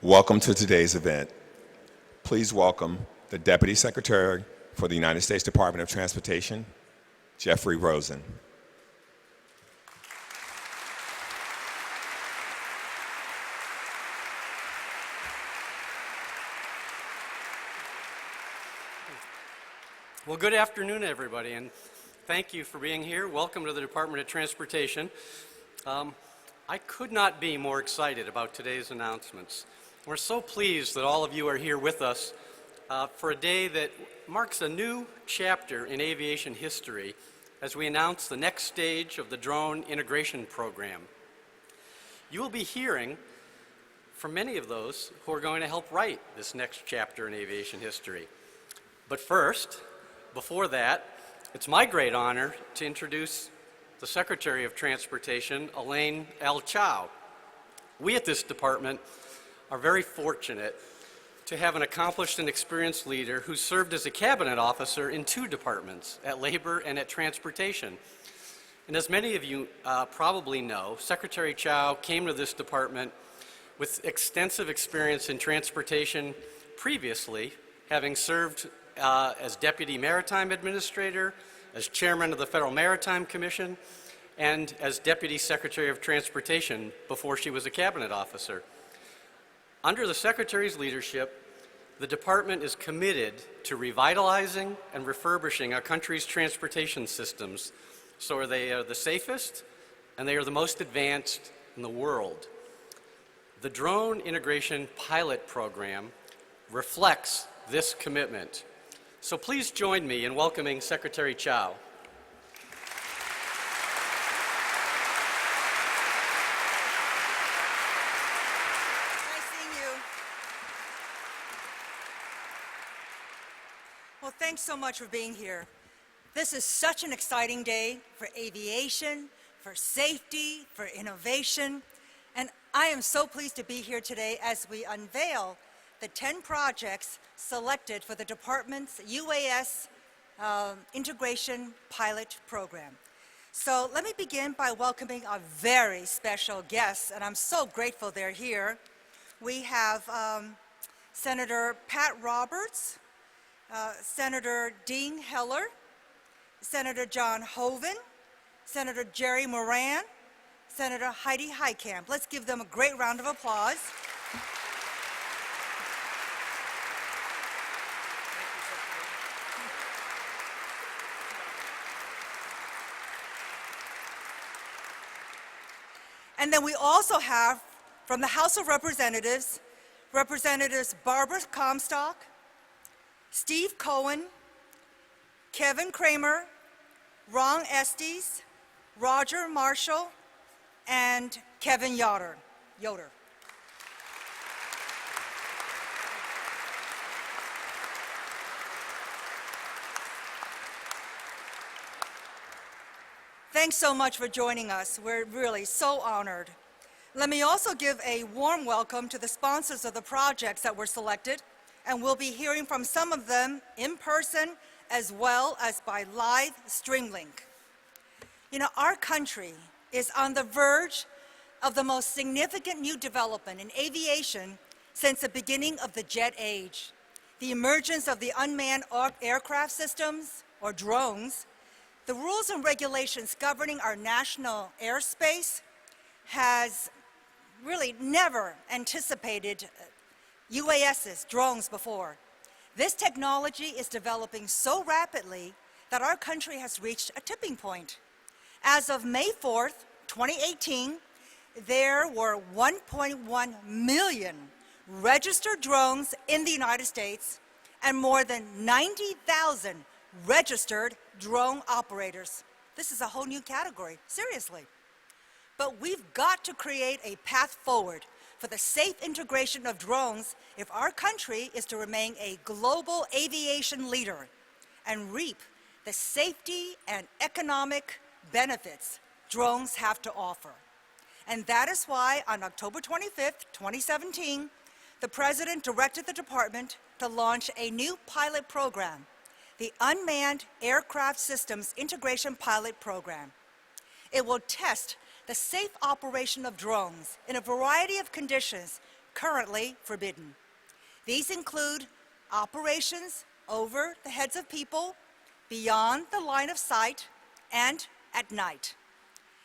Welcome to today's event. Please welcome the Deputy Secretary for the United States Department of Transportation, Jeffrey Rosen. Well, good afternoon, everybody, and thank you for being here. Welcome to the Department of Transportation. I could not be more excited about today's announcements. We're so pleased that all of you are here with us for a day that marks a new chapter in aviation history as we announce the next stage of the drone integration program. You will be hearing from many of those who are going to help write this next chapter in aviation history. But first, before that, it's my great honor to introduce the Secretary of Transportation, Elaine L. Chow. We at this department are very fortunate to have an accomplished and experienced leader who served as a cabinet officer in two departments, at Labor and at Transportation. And as many of you probably know, Secretary Chow came to this department with extensive experience in transportation previously, having served as Deputy Maritime Administrator, as Chairman of the Federal Maritime Commission, and as Deputy Secretary of Transportation before she was a cabinet officer. Under the Secretary's leadership, the department is committed to revitalizing and refurbishing our country's transportation systems so they are the safest and they are the most advanced in the world. The Drone Integration Pilot Program reflects this commitment. So please join me in welcoming Secretary Chow. Well, thanks so much for being here. This is such an exciting day for aviation, for safety, for innovation, and I am so pleased to be here today as we unveil the 10 projects selected for the department's UAS integration pilot program. So let me begin by welcoming our very special guests, and I'm so grateful they're here. We have Senator Pat Roberts, Senator Dean Heller, Senator John Hoeven, Senator Jerry Moran, Senator Heidi Heitkamp. Let's give them a great round of applause. And then we also have, from the House of Representatives, Representatives Barbara Comstock, Steve Cohen, Kevin Kramer, Ron Estes, Roger Marshall, and Kevin Yoder. Thanks so much for joining us. We're really so honored. Let me also give a warm welcome to the sponsors of the projects that were selected, and we'll be hearing from some of them in person as well as by live stream link. You know, our country is on the verge of the most significant new development in aviation since the beginning of the jet age. The emergence of the unmanned aircraft systems, or drones, the rules and regulations governing our national airspace has really never anticipated UASs, drones, before. This technology is developing so rapidly that our country has reached a tipping point. As of May 4th, 2018, there were 1.1 million registered drones in the United States and more than 90,000 registered drone operators. This is a whole new category, seriously. But we've got to create a path forward for the safe integration of drones if our country is to remain a global aviation leader and reap the safety and economic benefits drones have to offer. And that is why on October 25th, 2017, the President directed the department to launch a new pilot program, the Unmanned Aircraft Systems Integration Pilot Program. It will test the safe operation of drones in a variety of conditions currently forbidden. These include operations over the heads of people, beyond the line of sight, and at night.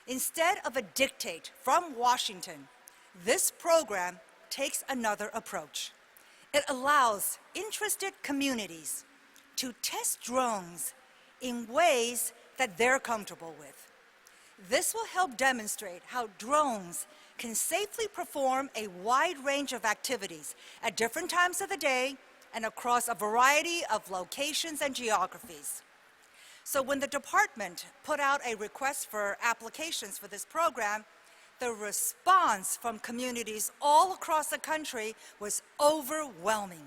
Instead of a dictate from Washington, this program takes another approach. It allows interested communities to test drones in ways that they're comfortable with. This will help demonstrate how drones can safely perform a wide range of activities at different times of the day and across a variety of locations and geographies. So when the department put out a request for applications for this program, the response from communities all across the country was overwhelming.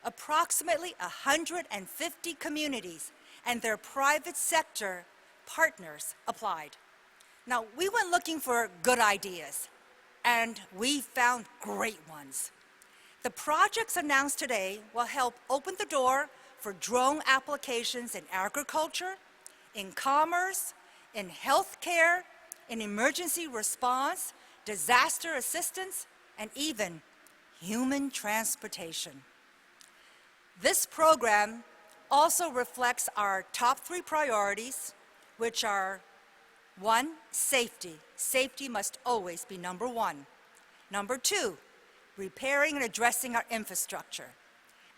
Approximately 150 communities and their private sector partners applied. Now, we went looking for good ideas, and we found great ones. The projects announced today will help open the door for drone applications in agriculture, in commerce, in healthcare, in emergency response, disaster assistance, and even human transportation. This program also reflects our top 3 priorities, which are 1, safety. Safety must always be number 1. Number 2, repairing and addressing our infrastructure.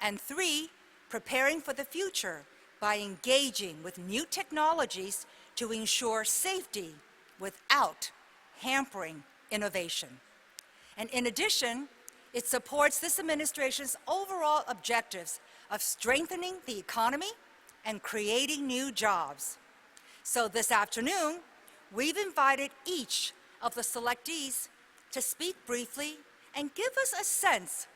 And 3, preparing for the future by engaging with new technologies to ensure safety without hampering innovation. And in addition, it supports this administration's overall objectives of strengthening the economy and creating new jobs. So this afternoon, we've invited each of the selectees to speak briefly and give us a sense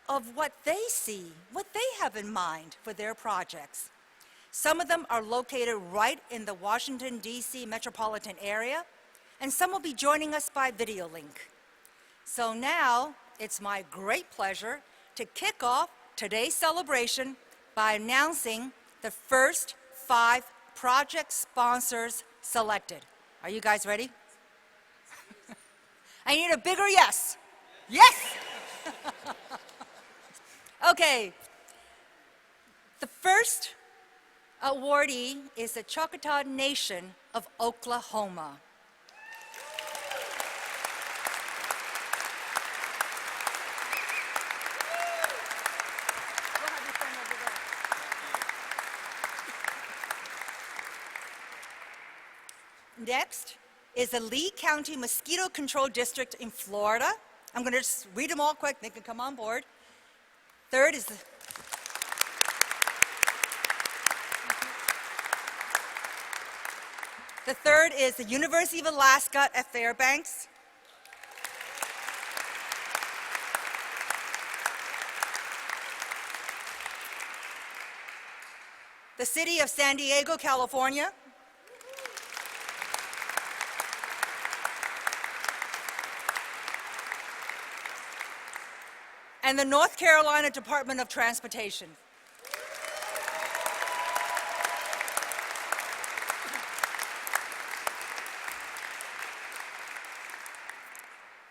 of what they see, what they have in mind for their projects. Some of them are located right in the Washington, D.C. metropolitan area, and some will be joining us by video link. So now, it's my great pleasure to kick off today's celebration by announcing the first 5 project sponsors selected. Are you guys ready? I need a bigger yes. Yes! Okay. The first awardee is the Choctaw Nation of Oklahoma. Next is the Lee County Mosquito Control District in Florida. I'm going to just read them all quick. They can come on board. Third is the third is the University of Alaska at Fairbanks. The City of San Diego, California. And the North Carolina Department of Transportation.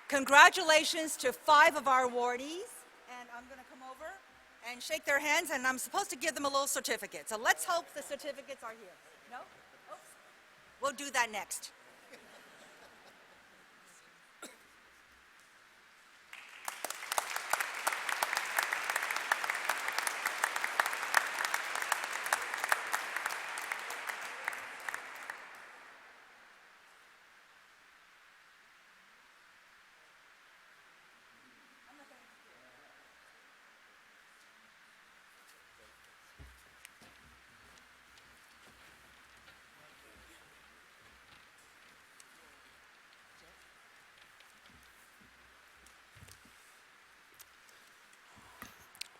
Congratulations to 5 of our awardees, and I'm going to come over and shake their hands, and I'm supposed to give them a little certificate. So let's hope the certificates are here. No? Oops. We'll do that next.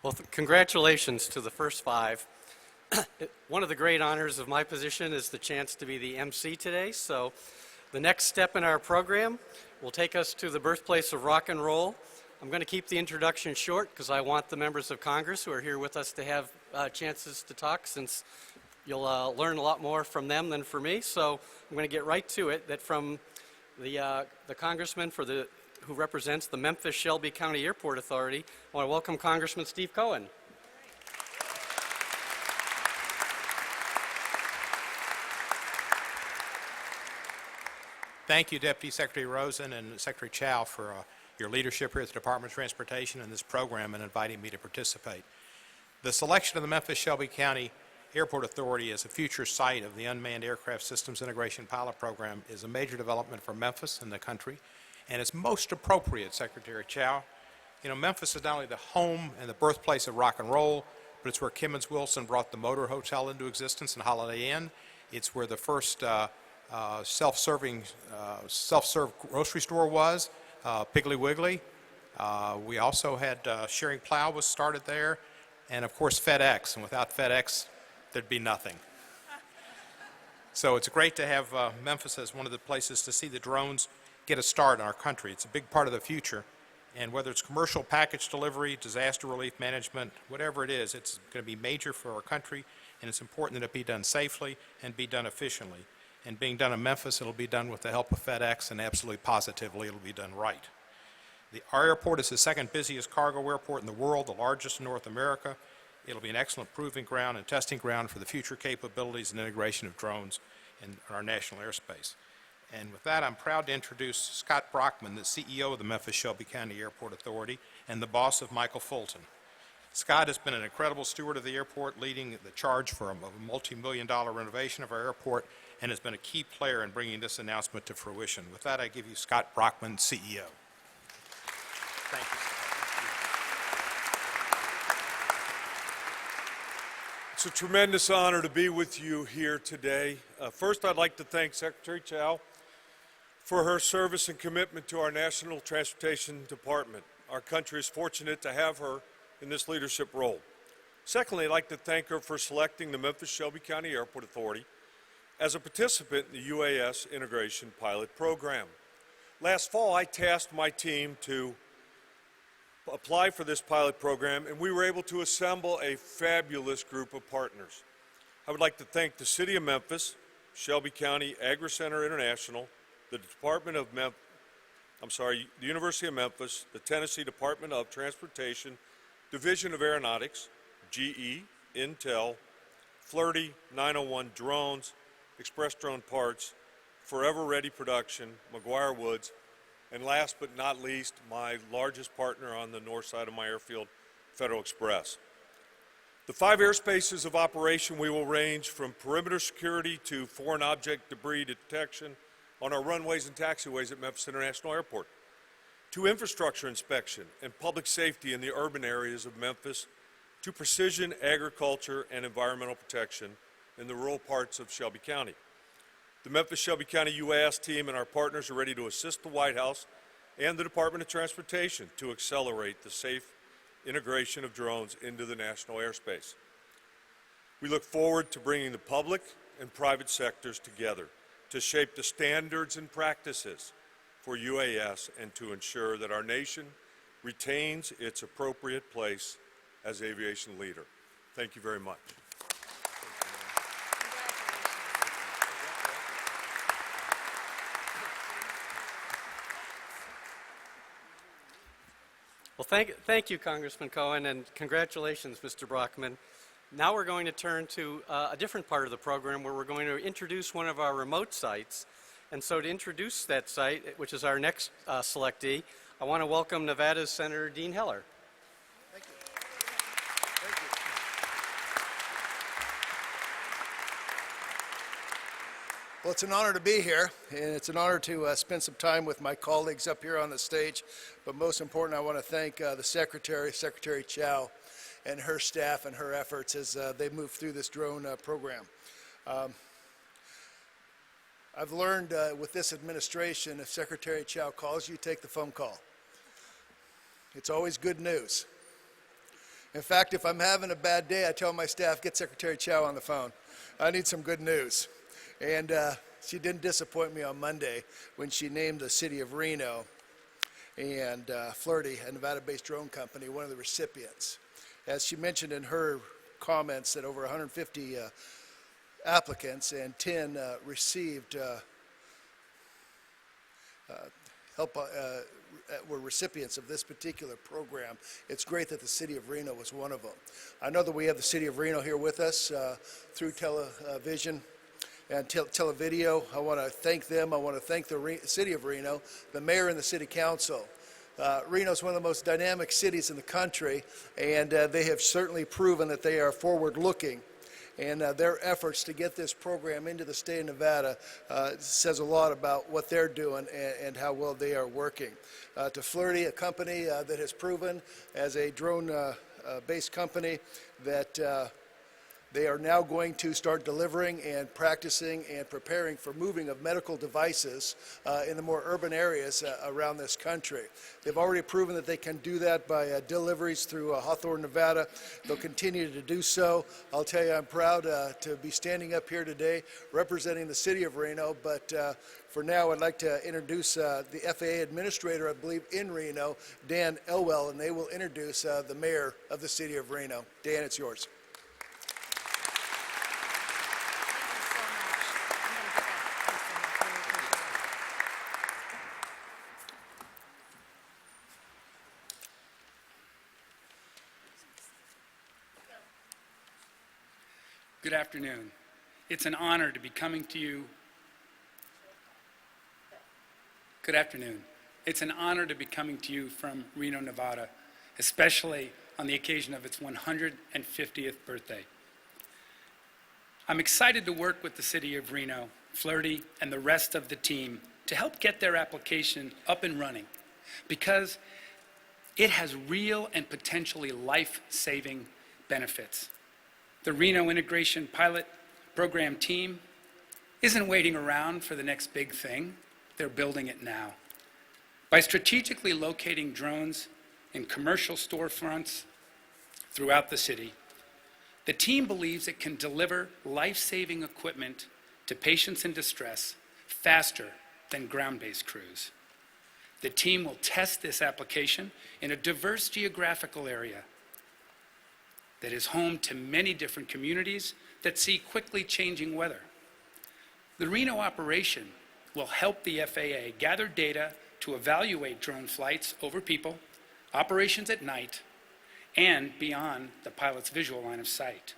Well, congratulations to the first 5. One of the great honors of my position is the chance to be the MC today. So the next step in our program will take us to the birthplace of rock and roll. I'm going to keep the introduction short because I want the members of Congress who are here with us to have chances to talk, since you'll learn a lot more from them than from me. So I'm going to get right to it, that from the congressman for the who represents the Memphis-Shelby County Airport Authority. I want to welcome Congressman Steve Cohen. Thank you, Deputy Secretary Rosen and Secretary Chow, for your leadership here at the Department of Transportation and this program and inviting me to participate. The selection of the Memphis-Shelby County Airport Authority as a future site of the Unmanned Aircraft Systems Integration Pilot Program is a major development for Memphis and the country, and it's most appropriate, Secretary Chow. You know, Memphis is not only the home and the birthplace of rock and roll, but it's where Kimmons Wilson brought the Motor Hotel into existence and Holiday Inn. It's where the first self-serve grocery store was, Piggly Wiggly. We also had Shearing Plow was started there, and of course FedEx, and without FedEx there'd be nothing. So it's great to have Memphis as one of the places to see the drones get a start in our country. It's a big part of the future, and whether it's commercial package delivery, disaster relief management, whatever it is, it's going to be major for our country, and it's important that it be done safely and be done efficiently. And being done in Memphis, it'll be done with the help of FedEx, and absolutely positively it'll be done right. Our airport is the second busiest cargo airport in the world, the largest in North America. It'll be an excellent proving ground and testing ground for the future capabilities and integration of drones in our national airspace. And with that, I'm proud to introduce Scott Brockman, the CEO of the Memphis-Shelby County Airport Authority and the boss of Michael Fulton. Scott has been an incredible steward of the airport, leading the charge for a multi-million-dollar renovation of our airport, and has been a key player in bringing this announcement to fruition. With that, I give you Scott Brockman, CEO. Thank you. It's a tremendous honor to be with you here today. First, I'd like to thank Secretary Chow for her service and commitment to our National Transportation Department. Our country is fortunate to have her in this leadership role. Secondly, I'd like to thank her for selecting the Memphis-Shelby County Airport Authority as a participant in the UAS Integration Pilot Program. Last fall, I tasked my team to apply for this pilot program, and we were able to assemble a fabulous group of partners. I would like to thank the City of Memphis, Shelby County Agri-Center International, the University of Memphis, the Tennessee Department of Transportation, Division of Aeronautics, GE, Intel, Flirty, 901 Drones, Express Drone Parts, Forever Ready Production, McGuire Woods, and last but not least, my largest partner on the north side of my airfield, Federal Express. The 5 airspaces of operation we will range from perimeter security to foreign object debris detection on our runways and taxiways at Memphis International Airport, to infrastructure inspection and public safety in the urban areas of Memphis, to precision agriculture and environmental protection in the rural parts of Shelby County. The Memphis-Shelby County UAS team and our partners are ready to assist the White House and the Department of Transportation to accelerate the safe integration of drones into the national airspace. We look forward to bringing the public and private sectors together to shape the standards and practices for UAS and to ensure that our nation retains its appropriate place as aviation leader. Thank you very much. Well, thank you, Congressman Cohen, and congratulations, Mr. Brockman. Now we're going to turn to a different part of the program where we're going to introduce one of our remote sites. And so to introduce that site, which is our next selectee, I want to welcome Nevada's Senator Dean Heller. Thank you. Thank you. Well, it's an honor to be here, and it's an honor to spend some time with my colleagues up here on the stage. But most important, I want to thank the Secretary Chow, and her staff and her efforts as they move through this drone program. I've learned with this administration, if Secretary Chow calls you, take the phone call. It's always good news. In fact, if I'm having a bad day, I tell my staff, get Secretary Chow on the phone. I need some good news. And she didn't disappoint me on Monday when she named the city of Reno and Flirty, a Nevada-based drone company, one of the recipients. As she mentioned in her comments that over 150 applicants and 10 received were recipients of this particular program. It's great that the City of Reno was one of them. I know that we have the City of Reno here with us through television and televideo. I want to thank them. I want to thank the City of Reno, the mayor and the City Council. Reno is one of the most dynamic cities in the country, and they have certainly proven that they are forward-looking. And their efforts to get this program into the state of Nevada says a lot about what they're doing and how well they are working. To Flirty, a company that has proven as a drone-based company that they are now going to start delivering and practicing and preparing for moving of medical devices in the more urban areas around this country. They've already proven that they can do that by deliveries through Hawthorne, Nevada. They'll continue to do so. I'll tell you, I'm proud to be standing up here today representing the City of Reno, but for now, I'd like to introduce the FAA Administrator, I believe, in Reno, Dan Elwell, and they will introduce the Mayor of the City of Reno. Dan, it's yours. Good afternoon. It's an honor to be coming to you. Good afternoon. It's an honor to be coming to you from Reno, Nevada, especially on the occasion of its 150th birthday. I'm excited to work with the City of Reno, Flirty, and the rest of the team to help get their application up and running because it has real and potentially life-saving benefits. The Reno Integration Pilot Program team isn't waiting around for the next big thing. They're building it now. By strategically locating drones in commercial storefronts throughout the city, the team believes it can deliver life-saving equipment to patients in distress faster than ground-based crews. The team will test this application in a diverse geographical area that is home to many different communities that see quickly changing weather. The Reno operation will help the FAA gather data to evaluate drone flights over people, operations at night, and beyond the pilot's visual line of sight.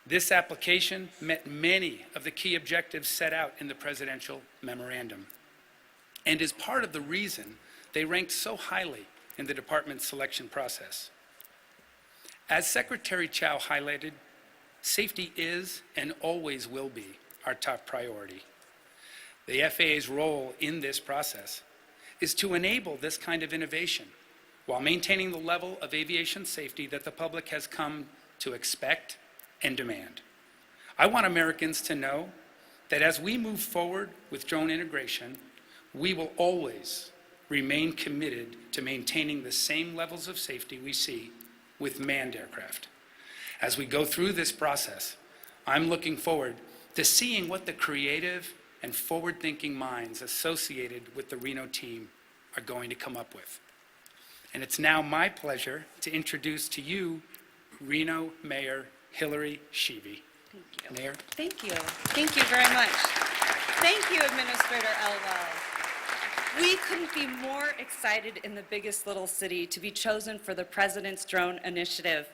This application met many of the key objectives set out in the presidential memorandum and is part of the reason they ranked so highly in the department's selection process. As Secretary Chow highlighted, safety is and always will be our top priority. The FAA's role in this process is to enable this kind of innovation while maintaining the level of aviation safety that the public has come to expect and demand. I want Americans to know that as we move forward with drone integration, we will always remain committed to maintaining the same levels of safety we see with manned aircraft. As we go through this process, I'm looking forward to seeing what the creative and forward-thinking minds associated with the Reno team are going to come up with. And it's now my pleasure to introduce to you Reno Mayor Hillary Sheevy. Thank you. Mayor. Thank you. Thank you very much. Thank you, Administrator Elwell. We couldn't be more excited in the biggest little city to be chosen for the President's Drone Initiative.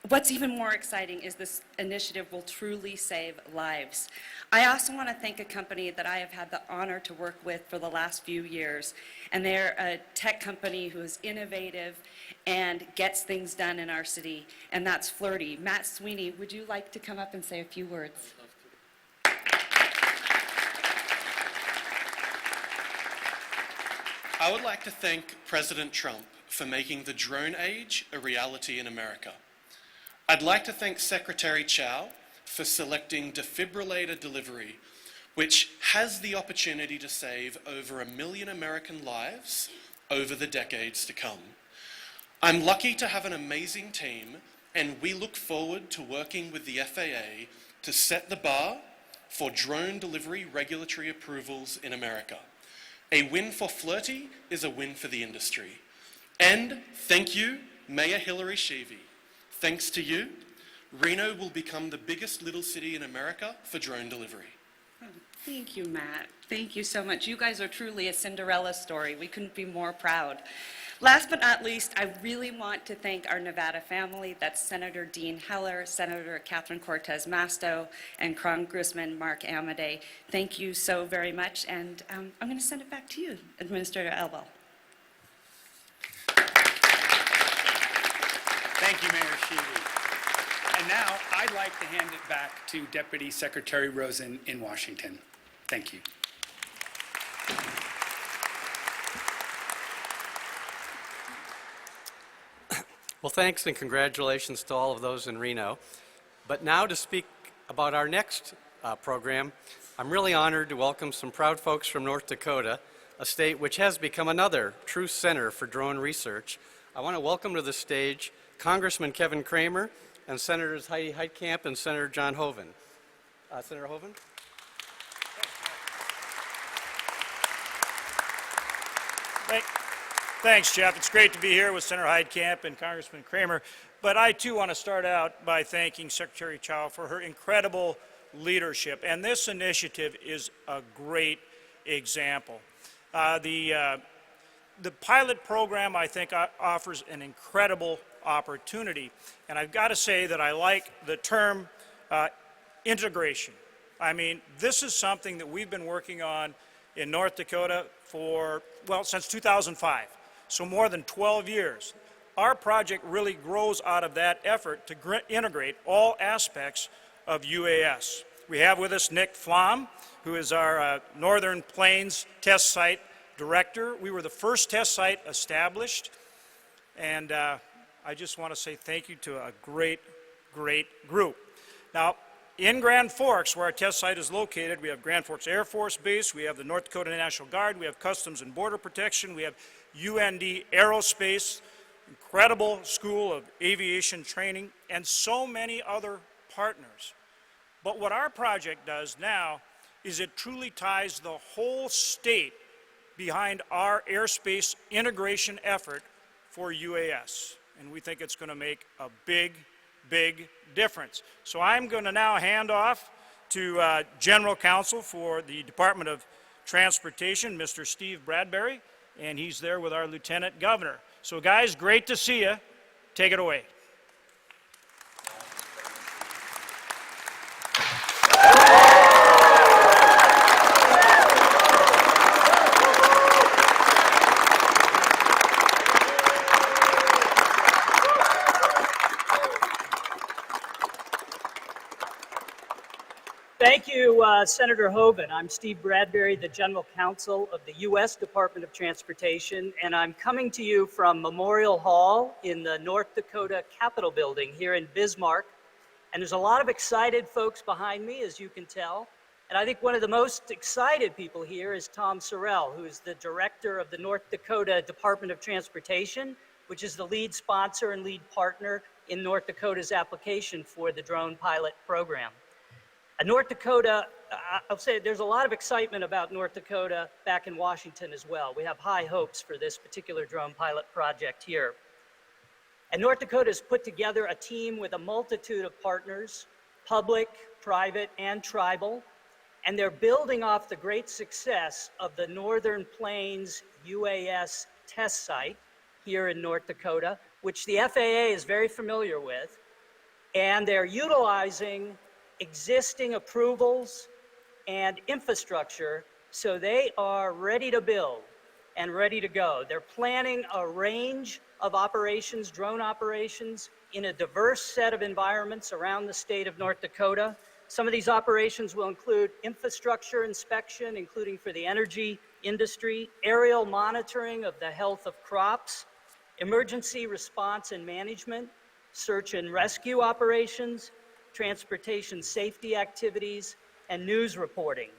What's even more exciting is this initiative will truly save lives. I also want to thank a company that I have had the honor to work with for the last few years, and they're a tech company who is innovative and gets things done in our city, and that's Flirty. Matt Sweeney, would you like to come up and say a few words? I would like to thank President Trump for making the drone age a reality in America. I'd like to thank Secretary Chow for selecting defibrillator delivery, which has the opportunity to save over 1 million American lives over the decades to come. I'm lucky to have an amazing team, and we look forward to working with the FAA to set the bar for drone delivery regulatory approvals in America. A win for Flirty is a win for the industry. And thank you, Mayor Hillary Sheevy. Thanks to you, Reno will become the biggest little city in America for drone delivery. Thank you, Matt. Thank you so much. You guys are truly a Cinderella story. We couldn't be more proud. Last but not least, I really want to thank our Nevada family. That's Senator Dean Heller, Senator Catherine Cortez Masto, and Congressman Mark Amodei. Thank you so very much, and I'm going to send it back to you, Administrator Elwell. Thank you, Mayor Sheedy. And now I'd like to hand it back to Deputy Secretary Rosen in Washington. Thank you. Well, thanks and congratulations to all of those in Reno. But now to speak about our next program, I'm really honored to welcome some proud folks from North Dakota, a state which has become another true center for drone research. I want to welcome to the stage Congressman Kevin Kramer and Senators Heidi Heitkamp and Senator John Hoeven. Senator Hoeven? Thanks, Jeff. It's great to be here with Senator Heitkamp and Congressman Kramer. But I, too, want to start out by thanking Secretary Chow for her incredible leadership. And this initiative is a great example. The pilot program, I think, offers an incredible opportunity. And I've got to say that I like the term integration. I mean, this is something that we've been working on in North Dakota for, well, since 2005. So more than 12 years. Our project really grows out of that effort to integrate all aspects of UAS. We have with us Nick Flom, who is our Northern Plains Test Site Director. We were the first test site established, and I just want to say thank you to a great, great group. Now, in Grand Forks, where our test site is located, we have Grand Forks Air Force Base, we have the North Dakota National Guard, we have Customs and Border Protection, we have UND Aerospace, incredible School of Aviation Training, and so many other partners. But what our project does now is it truly ties the whole state behind our airspace integration effort for UAS. And we think it's going to make a big, big difference. So I'm going to now hand off to General Counsel for the Department of Transportation, Mr. Steve Bradbury, and he's there with our Lieutenant Governor. So guys, great to see you. Take it away. Thank you, Senator Hoeven. I'm Steve Bradbury, the General Counsel of the U.S. Department of Transportation, and I'm coming to you from Memorial Hall in the North Dakota Capitol Building here in Bismarck. And there's a lot of excited folks behind me, as you can tell. And I think one of the most excited people here is Tom Sorrell, who is the Director of the North Dakota Department of Transportation, which is the lead sponsor and lead partner in North Dakota's application for the drone pilot program. North Dakota, I'll say there's a lot of excitement about North Dakota back in Washington as well. We have high hopes for this particular drone pilot project here. And North Dakota has put together a team with a multitude of partners, public, private, and tribal, and they're building off the great success of the Northern Plains UAS test site here in North Dakota, which the FAA is very familiar with, and they're utilizing existing approvals and infrastructure, so they are ready to build and ready to go. They're planning a range of operations, drone operations, in a diverse set of environments around the state of North Dakota. Some of these operations will include infrastructure inspection, including for the energy industry, aerial monitoring of the health of crops, emergency response and management, search and rescue operations, transportation safety activities, and news reporting.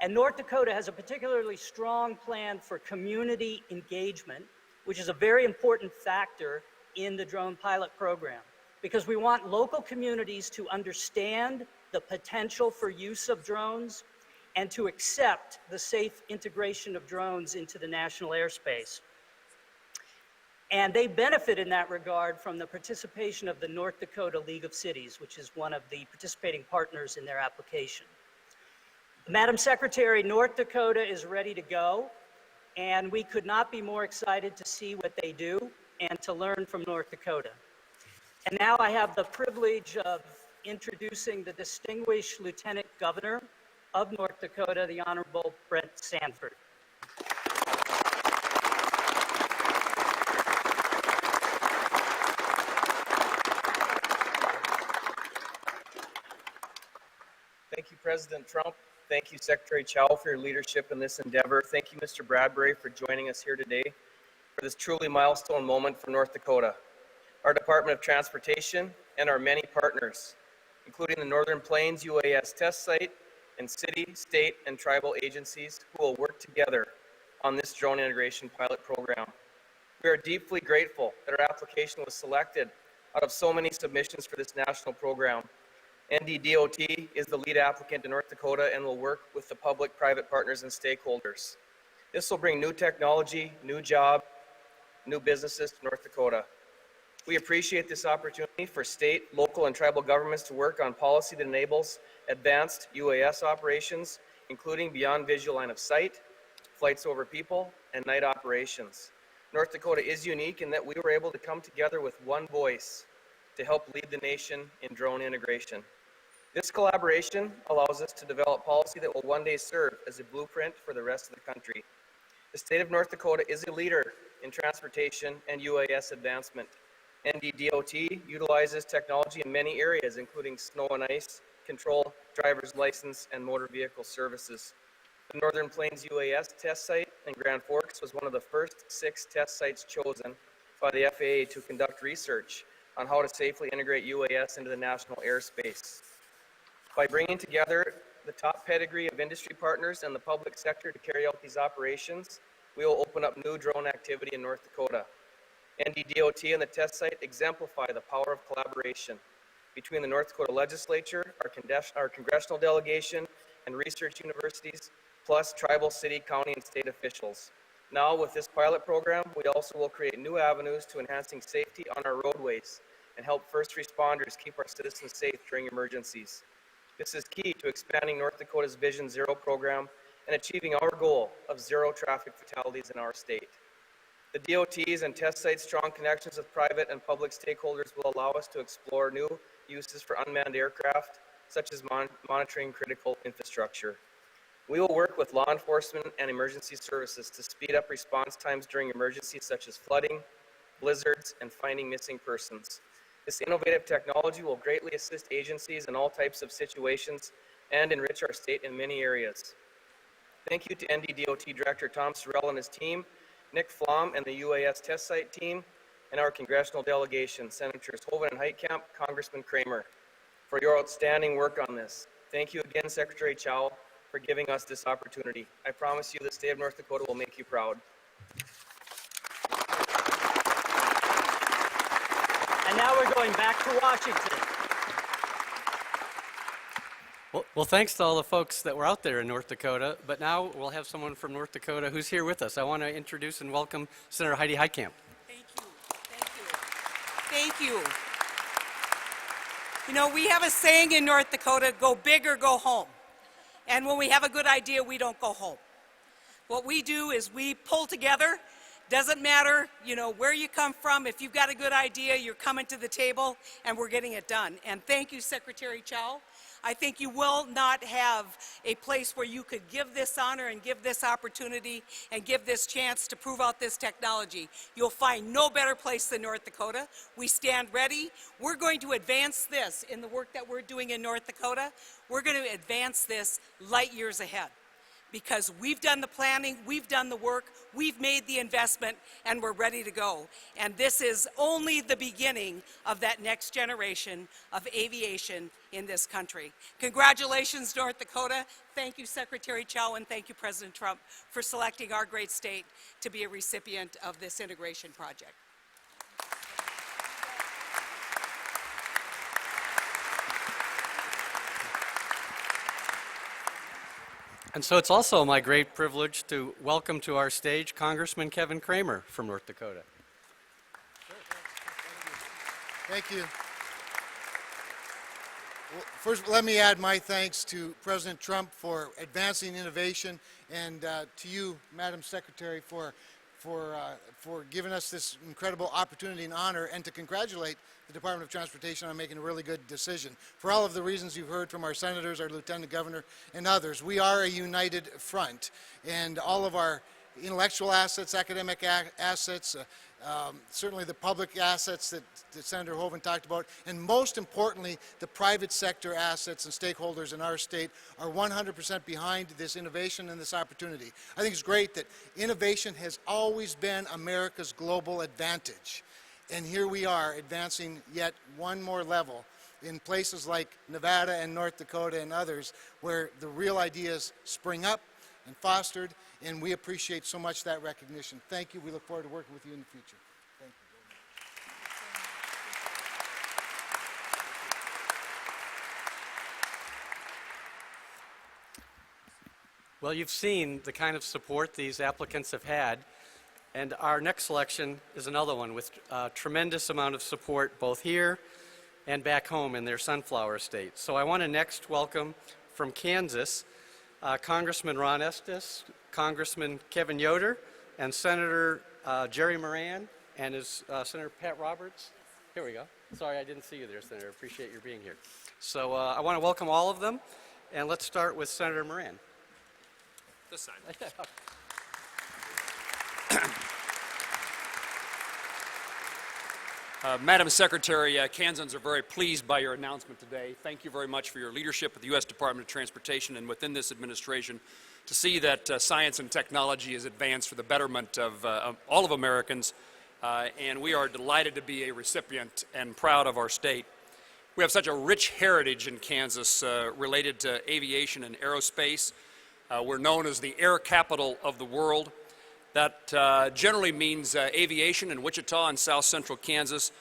And North Dakota has a particularly strong plan for community engagement, which is a very important factor in the drone pilot program, because we want local communities to understand the potential for use of drones and to accept the safe integration of drones into the national airspace. And they benefit in that regard from the participation of the North Dakota League of Cities, which is one of the participating partners in their application. Madam Secretary, North Dakota is ready to go, and we could not be more excited to see what they do and to learn from North Dakota. And now I have the privilege of introducing the distinguished Lieutenant Governor of North Dakota, the Honorable Brent Sanford. Thank you, President Trump. Thank you, Secretary Chow, for your leadership in this endeavor. Thank you, Mr. Bradbury, for joining us here today for this truly milestone moment for North Dakota, our Department of Transportation, and our many partners, including the Northern Plains UAS test site and city, state, and tribal agencies who will work together on this drone integration pilot program. We are deeply grateful that our application was selected out of so many submissions for this national program. NDDOT is the lead applicant in North Dakota and will work with the public-private partners and stakeholders. This will bring new technology, new jobs, new businesses to North Dakota. We appreciate this opportunity for state, local, and tribal governments to work on policy that enables advanced UAS operations, including beyond visual line of sight, flights over people, and night operations. North Dakota is unique in that we were able to come together with one voice to help lead the nation in drone integration. This collaboration allows us to develop policy that will one day serve as a blueprint for the rest of the country. The state of North Dakota is a leader in transportation and UAS advancement. NDDOT utilizes technology in many areas, including snow and ice control, driver's license, and motor vehicle services. The Northern Plains UAS test site in Grand Forks was one of the first 6 test sites chosen by the FAA to conduct research on how to safely integrate UAS into the national airspace. By bringing together the top pedigree of industry partners and the public sector to carry out these operations, we will open up new drone activity in North Dakota. NDDOT and the test site exemplify the power of collaboration between the North Dakota legislature, our congressional delegation, and research universities, plus tribal, city, county, and state officials. Now, with this pilot program, we also will create new avenues to enhancing safety on our roadways and help first responders keep our citizens safe during emergencies. This is key to expanding North Dakota's Vision Zero program and achieving our goal of 0 traffic fatalities in our state. The DOT's and test sites' strong connections with private and public stakeholders will allow us to explore new uses for unmanned aircraft, such as monitoring critical infrastructure. We will work with law enforcement and emergency services to speed up response times during emergencies such as flooding, blizzards, and finding missing persons. This innovative technology will greatly assist agencies in all types of situations and enrich our state in many areas. Thank you to NDDOT Director Tom Sorrell and his team, Nick Flom and the UAS test site team, and our congressional delegation, Senators Hoeven and Heitkamp, Congressman Kramer, for your outstanding work on this. Thank you again, Secretary Chow, for giving us this opportunity. I promise you the state of North Dakota will make you proud. And now we're going back to Washington. Well, thanks to all the folks that were out there in North Dakota, but now we'll have someone from North Dakota who's here with us. I want to introduce and welcome Senator Heidi Heitkamp. Thank you. Thank you. Thank you. You know, we have a saying in North Dakota, go big or go home. And when we have a good idea, we don't go home. What we do is we pull together. Doesn't matter, you know, where you come from. If you've got a good idea, you're coming to the table, and we're getting it done. And thank you, Secretary Chow. I think you will not have a place where you could give this honor and give this opportunity and give this chance to prove out this technology. You'll find no better place than North Dakota. We stand ready. We're going to advance this in the work that we're doing in North Dakota. We're going to advance this light years ahead, because we've done the planning, we've done the work, we've made the investment, and we're ready to go. And this is only the beginning of that next generation of aviation in this country. Congratulations, North Dakota. Thank you, Secretary Chow, and thank you, President Trump, for selecting our great state to be a recipient of this integration project. And so it's also my great privilege to welcome to our stage Congressman Kevin Kramer from North Dakota. Thank you. Well, first, let me add my thanks to President Trump for advancing innovation, and to you, Madam Secretary, for giving us this incredible opportunity and honor, and to congratulate the Department of Transportation on making a really good decision. For all of the reasons you've heard from our senators, our lieutenant governor, and others, we are a united front, and all of our intellectual assets, academic assets, certainly the public assets that Senator Hoeven talked about, and most importantly, the private sector assets and stakeholders in our state are 100% behind this innovation and this opportunity. I think it's great that innovation has always been America's global advantage. And here we are advancing yet one more level in places like Nevada and North Dakota and others where the real ideas spring up and fostered, and we appreciate so much that recognition. Thank you. We look forward to working with you in the future. Thank you. Well, you've seen the kind of support these applicants have had, and our next selection is another one with a tremendous amount of support both here and back home in their sunflower state. So I want to next welcome from Kansas, Congressman Ron Estes, Congressman Kevin Yoder, and Senator Jerry Moran, and his Senator Pat Roberts. Here we go. Sorry, I didn't see you there, Senator. Appreciate your being here. So I want to welcome all of them, and let's start with Senator Moran. This side. Madam Secretary, Kansans are very pleased by your announcement today. Thank you very much for your leadership at the U.S. Department of Transportation and within this administration to see that science and technology is advanced for the betterment of all of Americans, and we are delighted to be a recipient and proud of our state. We have such a rich heritage in Kansas related to aviation and aerospace. We're known as the air capital of the world. That generally means aviation in Wichita and south central Kansas,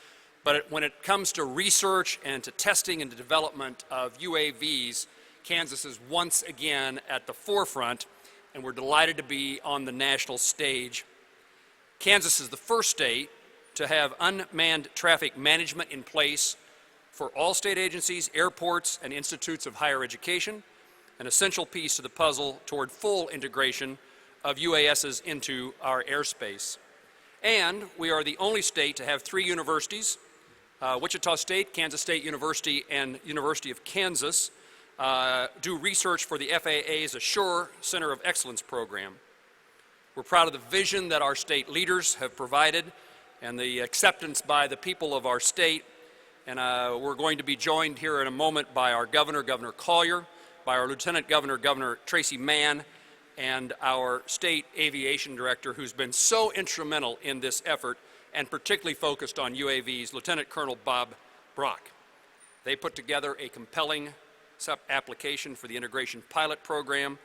but when it comes to research and to testing and the development of UAVs, Kansas is once again at the forefront, and we're delighted to be on the national stage. Kansas is the first state to have unmanned traffic management in place for all state agencies, airports, and institutes of higher education, an essential piece of the puzzle toward full integration of UASs into our airspace. And we are the only state to have 3 universities, Wichita State, Kansas State University, and University of Kansas, do research for the FAA's Assure Center of Excellence program. We're proud of the vision that our state leaders have provided and the acceptance by the people of our state. And we're going to be joined here in a moment by our governor, Governor Collier, by our lieutenant governor, Governor Tracy Mann, and our state aviation director, who's been so instrumental in this effort and particularly focused on UAVs, Lieutenant Colonel Bob Brock. They put together a compelling application for the integration pilot program,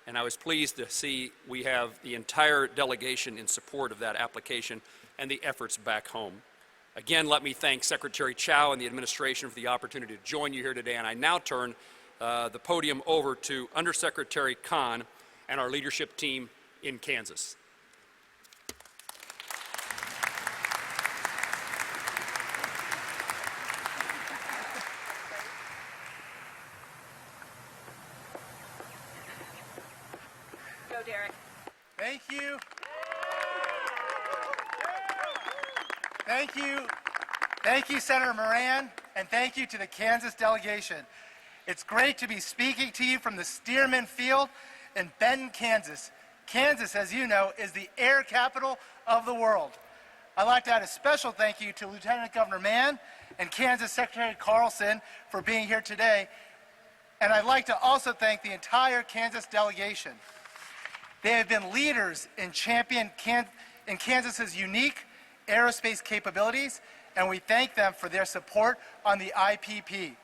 and I was pleased to see we have the entire delegation in support of that application and the efforts back home. Again, let me thank Secretary Chow and the administration for the opportunity to join you here today, and I now turn the podium over to Undersecretary Khan and our leadership team in Kansas. Go, Derek. Thank you. Thank you. Thank you, Senator Moran, and thank you to the Kansas delegation. It's great to be speaking to you from the Stearman Field in Benton, Kansas. Kansas, as you know, is the air capital of the world. I'd like to add a special thank you to Lieutenant Governor Mann and Kansas Secretary Carlson for being here today. And I'd like to also thank the entire Kansas delegation. They have been leaders in championing Kansas's unique aerospace capabilities, and we thank them for their support on the IPP.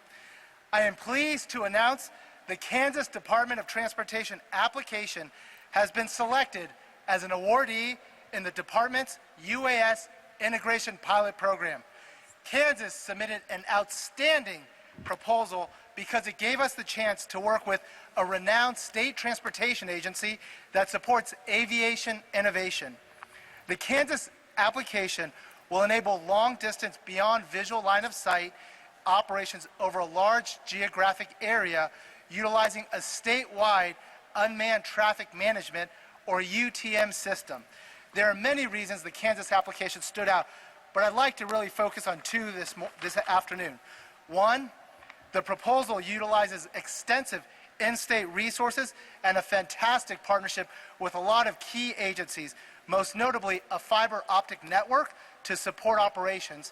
I am pleased to announce the Kansas Department of Transportation application has been selected as an awardee in the department's UAS Integration Pilot Program. Kansas submitted an outstanding proposal because it gave us the chance to work with a renowned state transportation agency that supports aviation innovation. The Kansas application will enable long distance beyond visual line of sight operations over a large geographic area utilizing a statewide unmanned traffic management or UTM system. There are many reasons the Kansas application stood out, but I'd like to really focus on two this afternoon. One, the proposal utilizes extensive in-state resources and a fantastic partnership with a lot of key agencies, most notably a fiber optic network to support operations.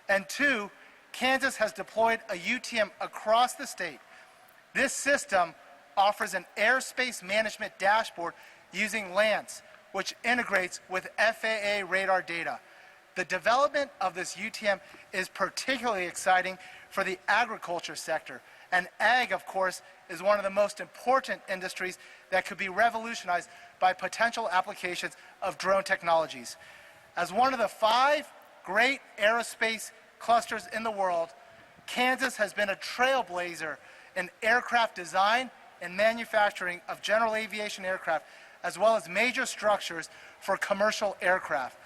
And two, Kansas has deployed a UTM across the state. This system offers an airspace management dashboard using Lance, which integrates with FAA radar data. The development of this UTM is particularly exciting for the agriculture sector. And ag, of course, is one of the most important industries that could be revolutionized by potential applications of drone technologies. As one of the 5 great aerospace clusters in the world, Kansas has been a trailblazer in aircraft design and manufacturing of general aviation aircraft, as well as major structures for commercial aircraft.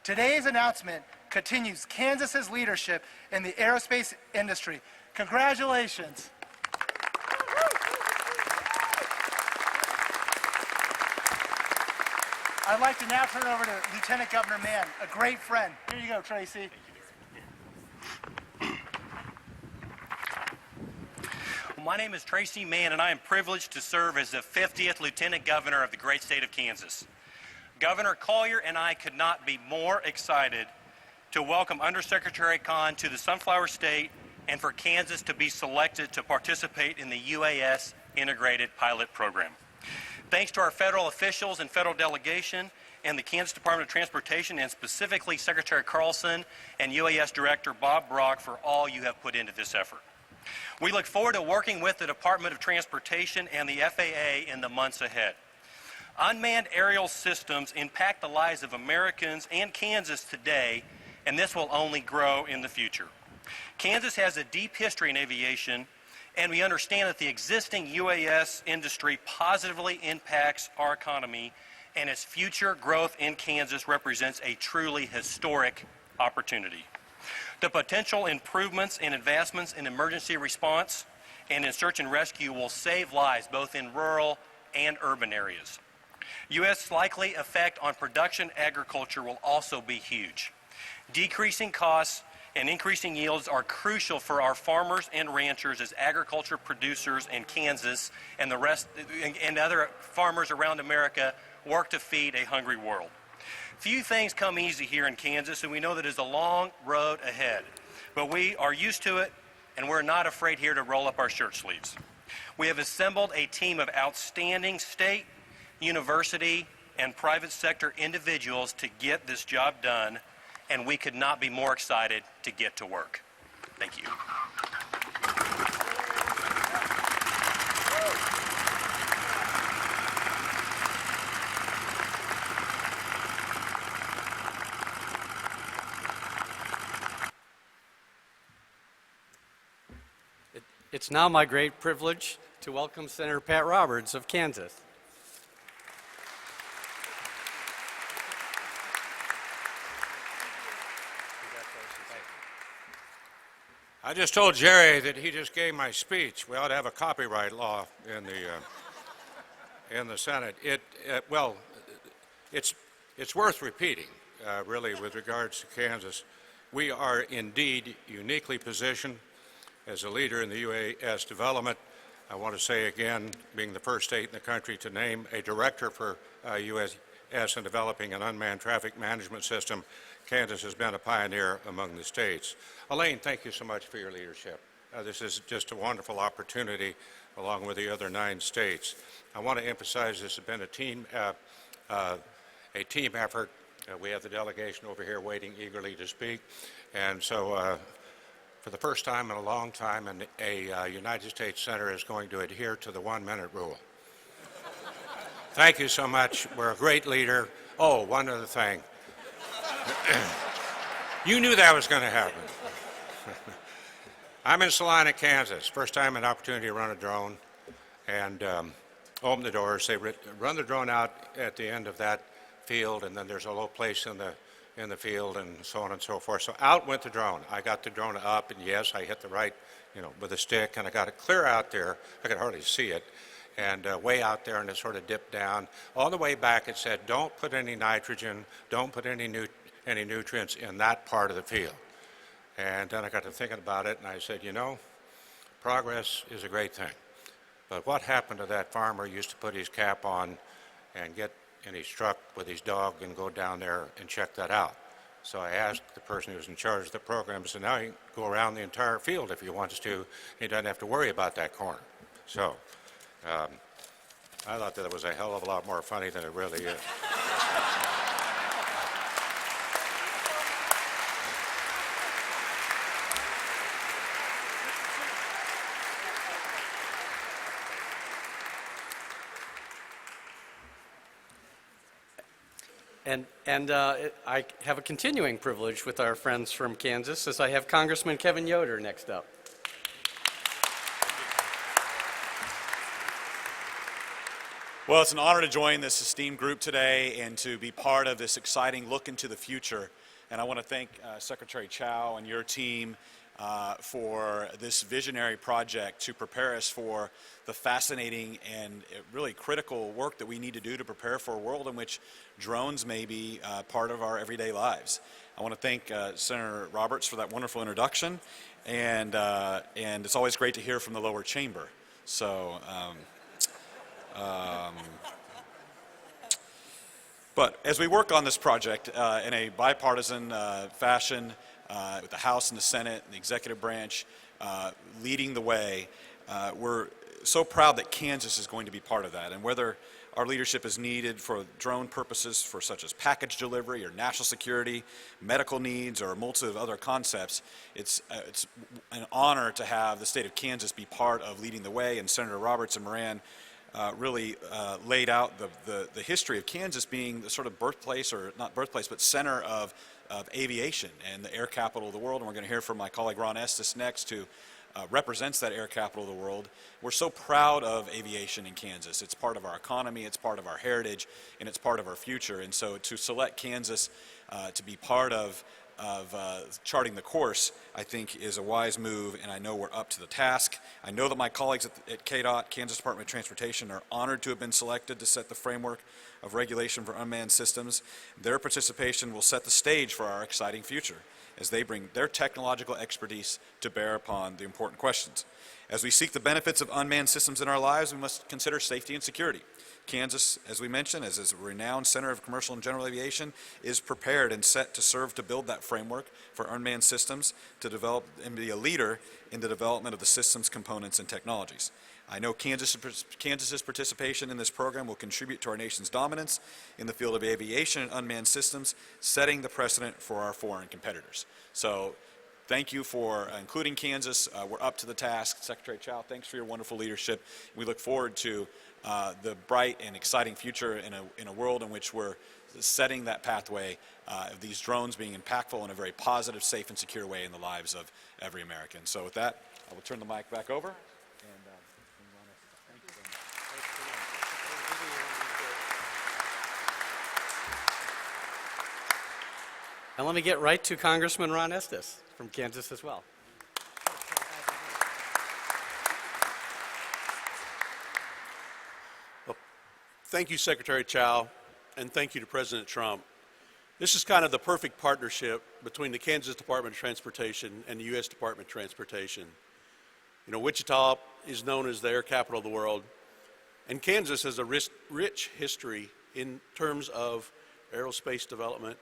Today's announcement continues Kansas's leadership in the aerospace industry. Congratulations. I'd like to now turn it over to Lieutenant Governor Mann, a great friend. Here you go, Tracy. My name is Tracy Mann, and I am privileged to serve as the 50th Lieutenant Governor of the great state of Kansas. Governor Collier and I could not be more excited to welcome Undersecretary Khan to the Sunflower State and for Kansas to be selected to participate in the UAS Integrated Pilot Program. Thanks to our federal officials and federal delegation and the Kansas Department of Transportation, and specifically Secretary Carlson and UAS Director Bob Brock for all you have put into this effort. We look forward to working with the Department of Transportation and the FAA in the months ahead. Unmanned aerial systems impact the lives of Americans and Kansas today, and this will only grow in the future. Kansas has a deep history in aviation, and we understand that the existing UAS industry positively impacts our economy, and its future growth in Kansas represents a truly historic opportunity. The potential improvements and advancements in emergency response and in search and rescue will save lives both in rural and urban areas. U.S. likely effect on production agriculture will also be huge. Decreasing costs and increasing yields are crucial for our farmers and ranchers as agriculture producers in Kansas and the rest and other farmers around America work to feed a hungry world. Few things come easy here in Kansas, and we know that it's a long road ahead. But we are used to it, and we're not afraid here to roll up our shirt sleeves. We have assembled a team of outstanding state, university, and private sector individuals to get this job done, and we could not be more excited to get to work. Thank you. It's now my great privilege to welcome Senator Pat Roberts of Kansas. I just told Jerry that he just gave my speech. We ought to have a copyright law in the Senate. It's worth repeating, really, with regards to Kansas. We are indeed uniquely positioned as a leader in the UAS development. I want to say again, being the first state in the country to name a director for UAS and developing an unmanned traffic management system, Kansas has been a pioneer among the states. Elaine, thank you so much for your leadership. This is just a wonderful opportunity along with the other 9 states. I want to emphasize this has been a team effort. We have the delegation over here waiting eagerly to speak. And so for the first time in a long time, a United States Senator is going to adhere to the 1-minute rule. Thank you so much. We're a great leader. Oh, one other thing. You knew that was going to happen. I'm in Salina, Kansas. First time an opportunity to run a drone and open the doors. They run the drone out at the end of that field, and then there's a low place in the in the field and so on and so forth. So out went the drone. I got the drone up, and yes, I hit the right, with a stick, and I got it clear out there. I could hardly see it. And way out there, and it sort of dipped down. On the way back, it said, don't put any nitrogen, don't put any nutrients in that part of the field. And then I got to thinking about it, and I said, progress is a great thing. But what happened to that farmer who used to put his cap on and get in his truck with his dog and go down there and check that out? So I asked the person who was in charge of the program, so now he can go around the entire field if he wants to. He doesn't have to worry about that corner. So I thought that was a hell of a lot more funny than it really is. And I have a continuing privilege with our friends from Kansas, as I have Congressman Kevin Yoder next up. Well, it's an honor to join this esteemed group today and to be part of this exciting look into the future. And I want to thank Secretary Chow and your team for this visionary project to prepare us for the fascinating and really critical work that we need to do to prepare for a world in which drones may be part of our everyday lives. I want to thank Senator Roberts for that wonderful introduction, and it's always great to hear from the lower chamber. So. But as we work on this project in a bipartisan fashion, with the House and the Senate and the executive branch leading the way, we're so proud that Kansas is going to be part of that. And whether our leadership is needed for drone purposes, for such as package delivery or national security, medical needs, or a multitude of other concepts, it's an honor to have the state of Kansas be part of leading the way. And Senator Roberts and Moran really laid out the history of Kansas being the sort of birthplace, or not birthplace, but center of aviation and the air capital of the world. And we're going to hear from my colleague Ron Estes next, who represents that air capital of the world. We're so proud of aviation in Kansas. It's part of our economy, it's part of our heritage, and it's part of our future. And so to select Kansas to be part of charting the course, I think, is a wise move, and I know we're up to the task. I know that my colleagues at KDOT, Kansas Department of Transportation, are honored to have been selected to set the framework of regulation for unmanned systems. Their participation will set the stage for our exciting future as they bring their technological expertise to bear upon the important questions. As we seek the benefits of unmanned systems in our lives, we must consider safety and security. Kansas, as we mentioned, as a renowned center of commercial and general aviation, is prepared and set to serve to build that framework for unmanned systems, to develop and be a leader in the development of the systems, components, and technologies. I know Kansas's participation in this program will contribute to our nation's dominance in the field of aviation and unmanned systems, setting the precedent for our foreign competitors. So thank you for including Kansas. We're up to the task. Secretary Chow, thanks for your wonderful leadership. We look forward to the bright and exciting future in a world in which we're setting that pathway of these drones being impactful in a very positive, safe, and secure way in the lives of every American. So with that, I will turn the mic back over. And let me get right to Congressman Ron Estes from Kansas as well. Thank you, Secretary Chow, and thank you to President Trump. This is kind of the perfect partnership between the Kansas Department of Transportation and the U.S. Department of Transportation. You know, Wichita is known as the air capital of the world, and Kansas has a rich history in terms of aerospace development,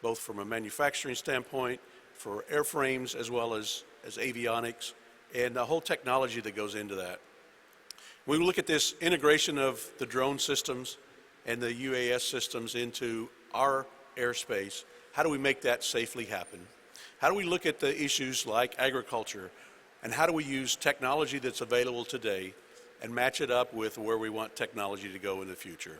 both from a manufacturing standpoint, for airframes, as well as avionics, and the whole technology that goes into that. When we look at this integration of the drone systems and the UAS systems into our airspace, how do we make that safely happen? How do we look at the issues like agriculture, and how do we use technology that's available today and match it up with where we want technology to go in the future?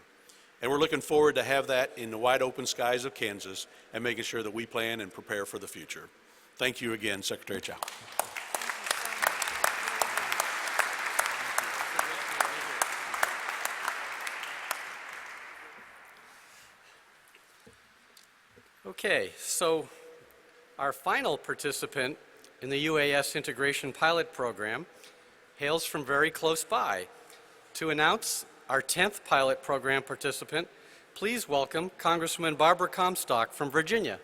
And we're looking forward to have that in the wide open skies of Kansas and making sure that we plan and prepare for the future. Thank you again, Secretary Chow. Okay, so our final participant in the UAS Integration Pilot Program hails from very close by. To announce our 10th pilot program participant, please welcome Congresswoman Barbara Comstock from Virginia.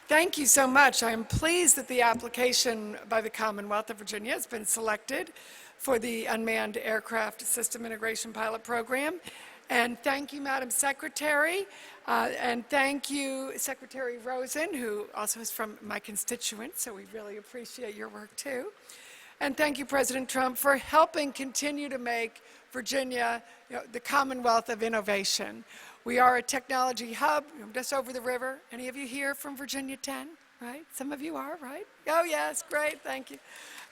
Thank you so much. I'm pleased that the application by the Commonwealth of Virginia has been selected for the Unmanned Aircraft System Integration Pilot Program. And thank you, Madam Secretary, and thank you, Secretary Rosen, who also is from my constituent, so we really appreciate your work too. And thank you, President Trump, for helping continue to make Virginia, the Commonwealth of Innovation. We are a technology hub just over the river. Any of you here from Virginia 10, right? Some of you are, right? Oh, yes, great, thank you.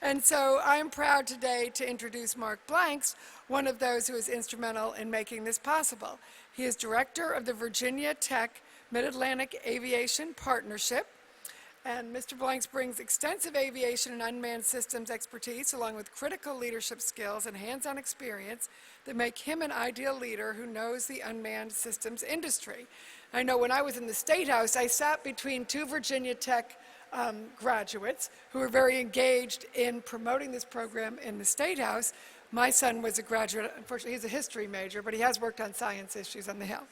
And so I'm proud today to introduce Mark Blanks, one of those who is instrumental in making this possible. He is director of the Virginia Tech Mid-Atlantic Aviation Partnership. And Mr. Blanks brings extensive aviation and unmanned systems expertise along with critical leadership skills and hands-on experience that make him an ideal leader who knows the unmanned systems industry. I know when I was in the State House, I sat between two Virginia Tech graduates who were very engaged in promoting this program in the State House. My son was a graduate, unfortunately he's a history major, but he has worked on science issues on the Hill.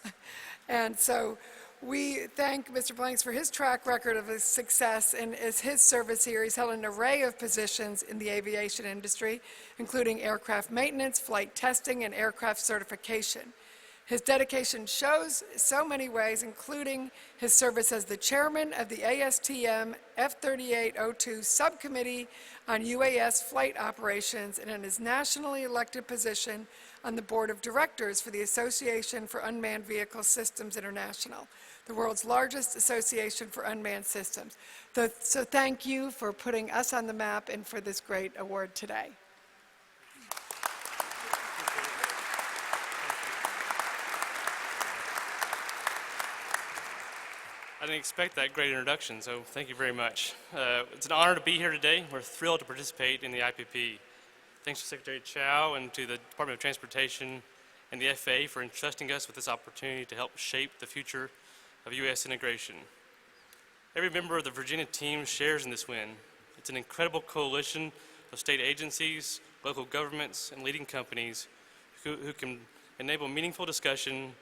And so we thank Mr. Blanks for his track record of his success and his service here. He's held an array of positions in the aviation industry, including aircraft maintenance, flight testing, and aircraft certification. His dedication shows so many ways, including his service as the chairman of the ASTM F-3802 Subcommittee on UAS Flight Operations and in his nationally elected position on the board of directors for the Association for Unmanned Vehicle Systems International, the world's largest association for unmanned systems. So thank you for putting us on the map and for this great award today. I didn't expect that great introduction, so thank you very much. It's an honor to be here today. We're thrilled to participate in the IPP. Thanks to Secretary Chow and to the Department of Transportation and the FAA for entrusting us with this opportunity to help shape the future of U.S. integration. Every member of the Virginia team shares in this win. It's an incredible coalition of state agencies, local governments, and leading companies who can enable meaningful discussion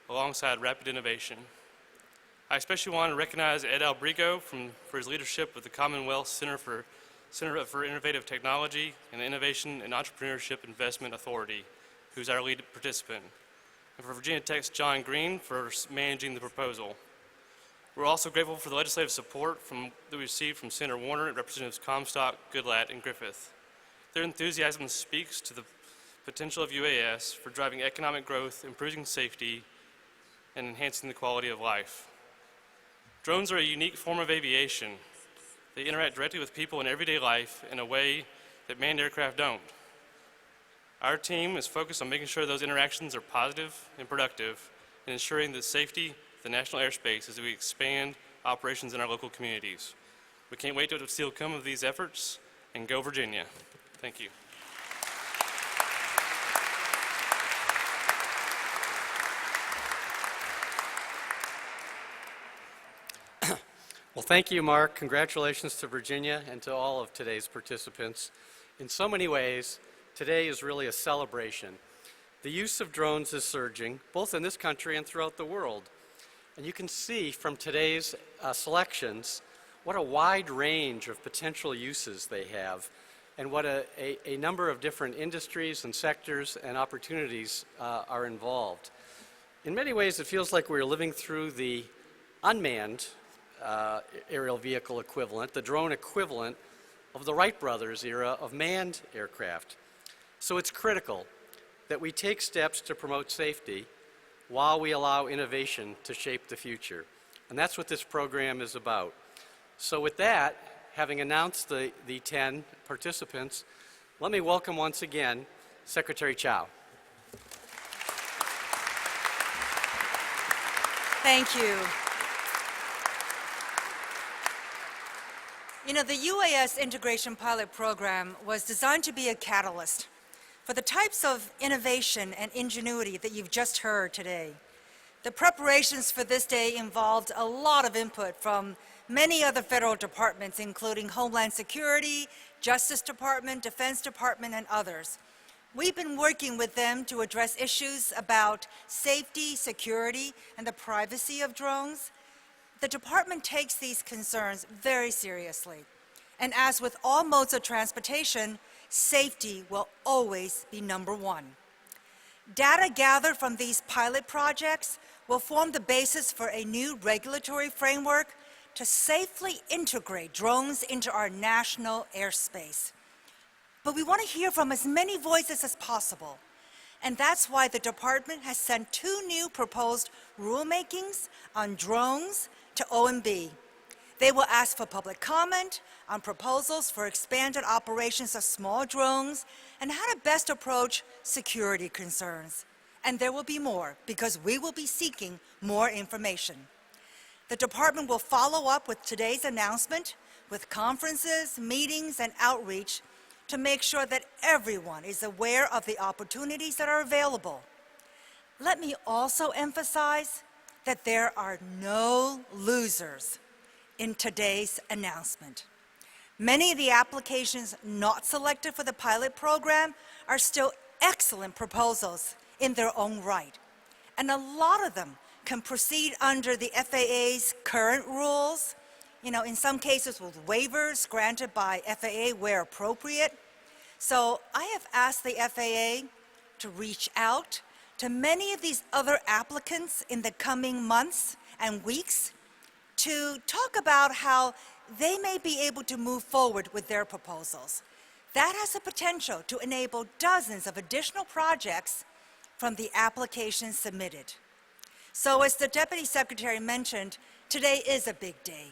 alongside rapid innovation. I especially want to recognize Ed Albrigo for his leadership with the Commonwealth Center for Innovative Technology and the Innovation and Entrepreneurship Investment Authority, who's our lead participant, and for Virginia Tech's John Green for managing the proposal. We're also grateful for the legislative support that we received from Senator Warner and Representatives Comstock, Goodlatte, and Griffith. Their enthusiasm speaks to the potential of UAS for driving economic growth, improving safety, and enhancing the quality of life. Drones are a unique form of aviation. They interact directly with people in everyday life in a way that manned aircraft don't. Our team is focused on making sure those interactions are positive and productive and ensuring the safety of the national airspace as we expand operations in our local communities. We can't wait to see the outcome of these efforts, and go Virginia. Thank you. Well, thank you, Mark. Congratulations to Virginia and to all of today's participants. In so many ways, today is really a celebration. The use of drones is surging, both in this country and throughout the world. And you can see from today's selections what a wide range of potential uses they have and what a number of different industries and sectors and opportunities are involved. In many ways, it feels like we're living through the unmanned aerial vehicle equivalent, the drone equivalent of the Wright brothers era of manned aircraft. So it's critical that we take steps to promote safety while we allow innovation to shape the future. And that's what this program is about. So with that, having announced the 10 participants, let me welcome once again Secretary Chow. Thank you. You know, the UAS Integration Pilot Program was designed to be a catalyst for the types of innovation and ingenuity that you've just heard today. The preparations for this day involved a lot of input from many other federal departments, including Homeland Security, Justice Department, Defense Department, and others. We've been working with them to address issues about safety, security, and the privacy of drones. The department takes these concerns very seriously. And as with all modes of transportation, safety will always be number one. Data gathered from these pilot projects will form the basis for a new regulatory framework to safely integrate drones into our national airspace. But we want to hear from as many voices as possible. And that's why the department has sent 2 new proposed rulemakings on drones to OMB. They will ask for public comment on proposals for expanded operations of small drones and how to best approach security concerns. And there will be more, because we will be seeking more information. The department will follow up with today's announcement with conferences, meetings, and outreach to make sure that everyone is aware of the opportunities that are available. Let me also emphasize that there are no losers in today's announcement. Many of the applications not selected for the pilot program are still excellent proposals in their own right, and a lot of them can proceed under the FAA's current rules, in some cases with waivers granted by FAA where appropriate. So I have asked the FAA to reach out to many of these other applicants in the coming months and weeks to talk about how they may be able to move forward with their proposals. That has the potential to enable dozens of additional projects from the applications submitted. So as the Deputy Secretary mentioned, today is a big day.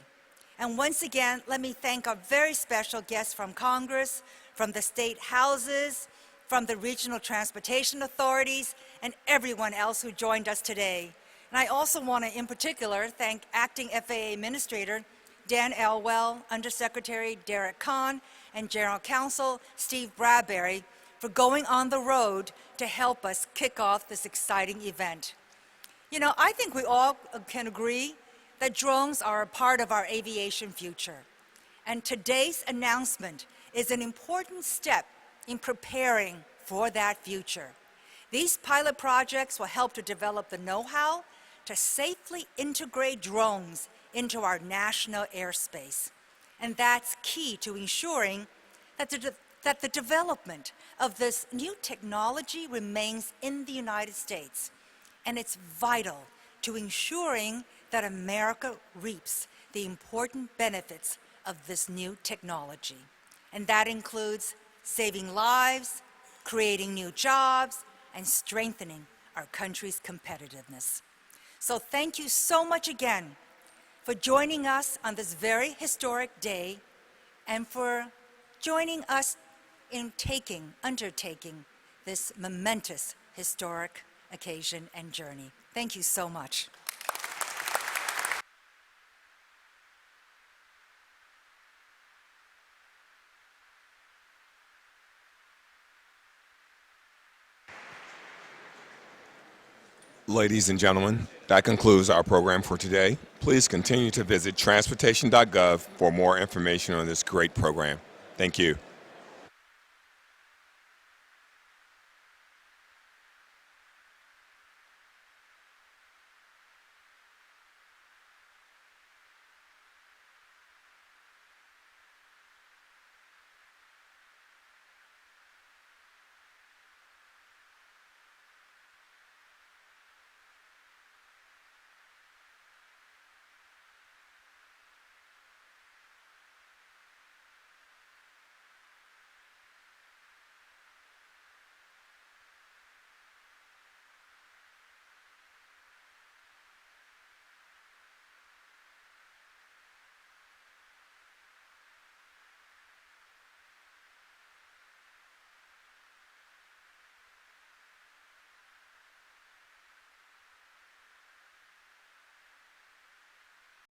And once again, let me thank our very special guests from Congress, from the state houses, from the regional transportation authorities, and everyone else who joined us today. And I also want to, in particular, thank Acting FAA Administrator Dan Elwell, Undersecretary Derek Kahn, and General Counsel Steve Bradbury for going on the road to help us kick off this exciting event. I think we all can agree that drones are a part of our aviation future. And today's announcement is an important step in preparing for that future. These pilot projects will help to develop the know-how to safely integrate drones into our national airspace. And that's key to ensuring that the development of this new technology remains in the United States. And it's vital to ensuring that America reaps the important benefits of this new technology. And that includes saving lives, creating new jobs, and strengthening our country's competitiveness. So thank you so much again for joining us on this very historic day and for joining us in undertaking this momentous historic occasion and journey. Thank you so much. Ladies and gentlemen, that concludes our program for today. Please continue to visit transportation.gov for more information on this great program. Thank you.